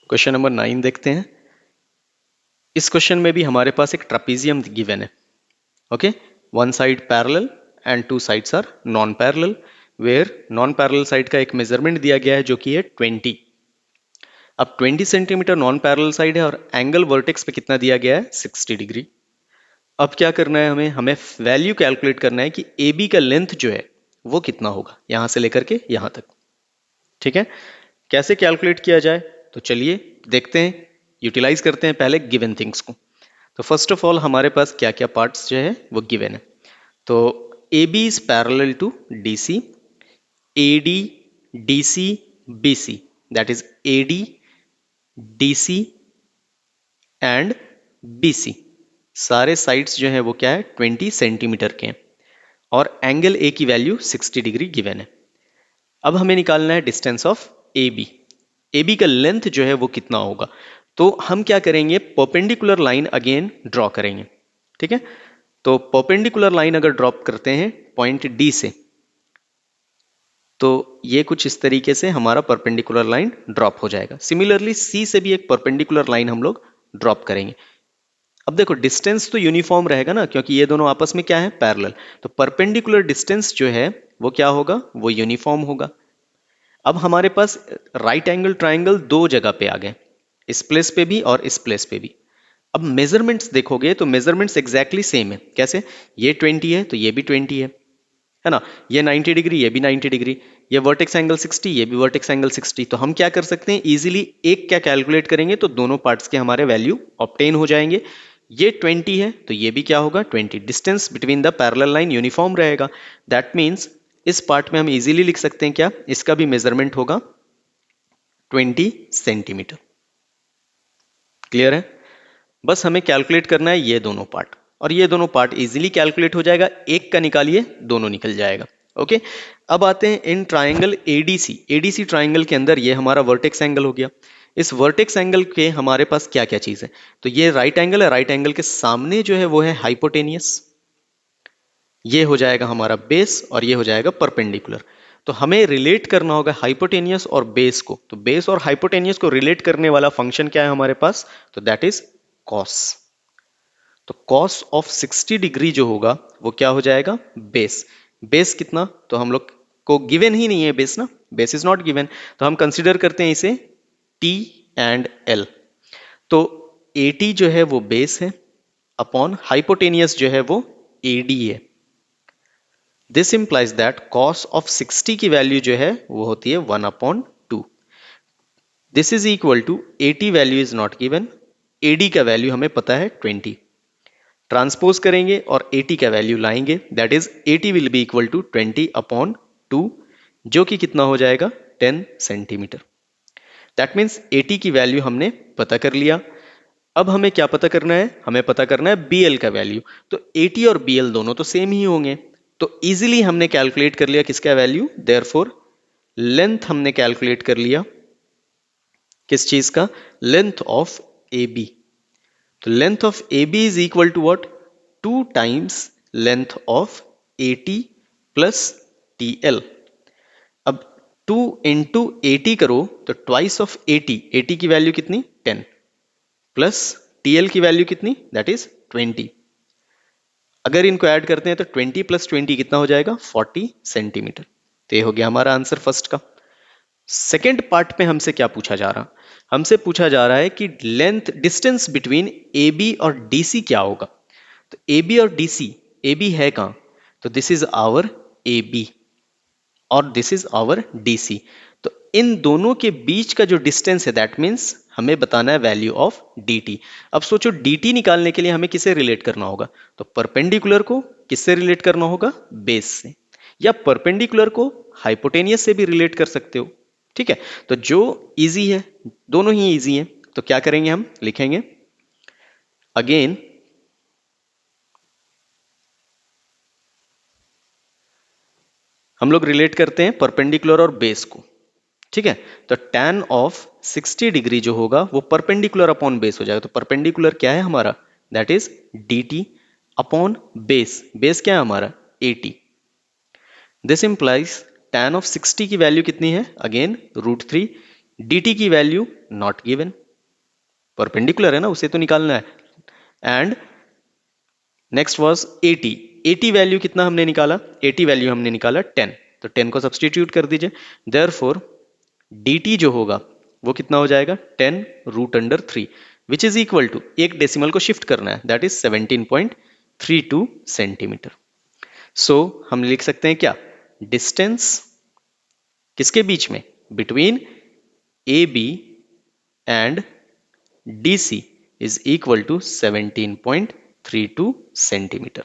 Question number 9 देखते हैं। इस क्वेश्चन में भी हमारे पास एक ट्रापीजियम गिवन है। Okay, one side parallel and two sides are non parallel, where non parallel side का एक मेजरमेंट दिया गया है जो कि है 20। अब 20 सेंटीमीटर नॉन पैरेलल साइड है और एंगल वर्टेक्स पे कितना दिया गया है, 60 डिग्री। अब क्या करना है, हमें वैल्यू कैलकुलेट करना है कि ए बी का लेंथ जो है वो कितना होगा यहां से लेकर के यहां तक। ठीक है, कैसे कैलकुलेट किया जाए, तो चलिए देखते हैं, यूटिलाइज करते हैं पहले गिवन थिंग्स को। तो फर्स्ट ऑफ ऑल हमारे पास क्या क्या पार्ट्स जो है वो गिवन है। तो A B is parallel to D C, A D D C B C, that is A D D C and B C. सारे साइड्स जो है वो क्या है, 20 सेंटीमीटर के हैं और एंगल ए की वैल्यू 60 डिग्री गिवन है। अब हमें निकालना है distance of A B. A B का लेंथ जो है वो कितना होगा, तो हम क्या करेंगे, परपेंडिकुलर लाइन अगेन ड्रॉ करेंगे। ठीक है, तो परपेंडिकुलर लाइन अगर ड्रॉप करते हैं पॉइंट डी से, तो ये कुछ इस तरीके से हमारा परपेंडिकुलर लाइन ड्रॉप हो जाएगा। सिमिलरली सी से भी एक परपेंडिकुलर लाइन हम लोग ड्रॉप करेंगे। अब देखो डिस्टेंस तो यूनिफॉर्म रहेगा ना, क्योंकि ये दोनों आपस में क्या है, पैरेलल। तो परपेंडिकुलर डिस्टेंस जो है वो क्या होगा, वो यूनिफॉर्म होगा। अब हमारे पास राइट एंगल ट्राइंगल दो जगह पे आ गए, इस प्लेस पे भी और इस प्लेस पे भी। अब मेजरमेंट्स देखोगे तो मेजरमेंट्स एग्जैक्टली सेम है। कैसे, ये 20 है तो ये भी 20 है ना, ये 90 डिग्री ये भी 90 डिग्री, ये वर्टेक्स एंगल 60 ये भी वर्टेक्स एंगल 60। तो हम क्या कर सकते हैं, इजीली एक क्या कैलकुलेट करेंगे तो दोनों पार्ट्स के हमारे वैल्यू ऑब्टेन हो जाएंगे। ये 20 है तो ये भी क्या होगा, 20। Distance between the parallel line uniform रहेगा। दैट मीन्स इस पार्ट में हम इजीली लिख सकते हैं क्या, इसका भी मेजरमेंट होगा 20 सेंटीमीटर। क्लियर है, बस हमें कैलकुलेट करना है ये दोनों पार्ट, और ये दोनों पार्ट इजीली कैलकुलेट हो जाएगा, एक का निकालिए दोनों निकल जाएगा। ओके, अब आते हैं in triangle ADC. ADC triangle के अंदर ये हमारा वर्टेक्स एंगल हो गया। इस वर्टेक्स एंगल के हमारे पास क्या क्या चीज है, तो ये राइट एंगल है, राइट एंगल के सामने जो है वो है हाइपोटेनियस, ये हो जाएगा हमारा बेस और ये हो जाएगा परपेंडिकुलर। तो हमें रिलेट करना होगा हाइपोटेनियस और बेस को। तो बेस और हाइपोटेनियस को रिलेट करने वाला फंक्शन क्या है हमारे पास, तो दैट इज कॉस। तो कॉस ऑफ 60 डिग्री जो होगा वो क्या हो जाएगा, बेस। बेस कितना, तो हम लोग को गिवन ही नहीं है बेस ना, बेस इज नॉट गिवन, तो हम कंसिडर करते हैं इसे टी एंड एल। तो ए टी जो है वो बेस है, अपॉन हाइपोटेनियस जो है वो ए डी है। This implies that cos of 60 की वैल्यू जो है वो होती है 1/2। This is equal to A T value is not given, A D का वैल्यू हमें पता है 20। ट्रांसपोज करेंगे और ए टी का वैल्यू लाएंगे, that is A T will be equal to 20/2, जो कि कितना हो जाएगा, 10 centimetre. That means A T की वैल्यू हमने पता कर लिया। अब हमें क्या पता करना है, हमें पता करना है बी एल का वैल्यू। तो ए टी और बी एल दोनों तो सेम ही होंगे, तो इजीली हमने कैलकुलेट कर लिया किसका वैल्यू, देयरफॉर लेंथ हमने कैलकुलेट कर लिया, किस चीज का, लेंथ ऑफ ए बी। तो length of A B is equal to what, 2 times length of A T plus T L. अब 2 इंटू ए टी करो तो ट्वाइस ऑफ ए टी की वैल्यू कितनी, 10, प्लस टी एल की value कितनी, that is 20। अगर इनको ऐड करते हैं तो 20 प्लस 20 कितना हो जाएगा, 40 सेंटीमीटर। तो ये हो गया हमारा आंसर फर्स्ट का। सेकेंड पार्ट में हमसे क्या पूछा जा रहा, हमसे पूछा जा रहा है कि length distance between A B और डी सी क्या होगा। तो ए बी और डी सी, ए बी है कहां, तो this is our A B और this is our D C. तो इन दोनों के बीच का जो डिस्टेंस है दैट मीन्स हमें बताना है वैल्यू ऑफ डी टी। अब सोचो डी टी निकालने के लिए हमें किसे रिलेट करना होगा, तो परपेंडिकुलर को किससे रिलेट करना होगा, बेस से, या परपेंडिकुलर को हाइपोटेनियस से भी रिलेट कर सकते हो। ठीक है, तो जो इजी है, दोनों ही इजी है, तो क्या करेंगे, हम लिखेंगे अगेन हम लोग रिलेट करते हैं परपेंडिकुलर और बेस को। ठीक है, तो tan ऑफ 60 डिग्री जो होगा वो परपेंडिकुलर अपॉन बेस हो जाएगा। तो परपेंडिकुलर क्या है हमारा, that is D T upon base, base क्या है हमारा, A T. This implies tan of 60 की वैल्यू कितनी है, अगेन √3, dt की वैल्यू नॉट गिवन, परपेंडिकुलर है ना, उसे तो निकालना है। एंड नेक्स्ट वाज 80, 80 वैल्यू कितना हमने निकाला, 80 वैल्यू हमने निकाला 10, तो 10 को सब्सटीट्यूट कर दीजिए। देयरफॉर dt जो होगा वो कितना हो जाएगा, 10 root under 3, which is equal to, एक डेसिमल को शिफ्ट करना है, दैट इज 17.32 सेंटीमीटर। सो हम लिख सकते हैं क्या, डिस्टेंस किसके बीच में, between A B and D C is equal to 17.32 centimetre.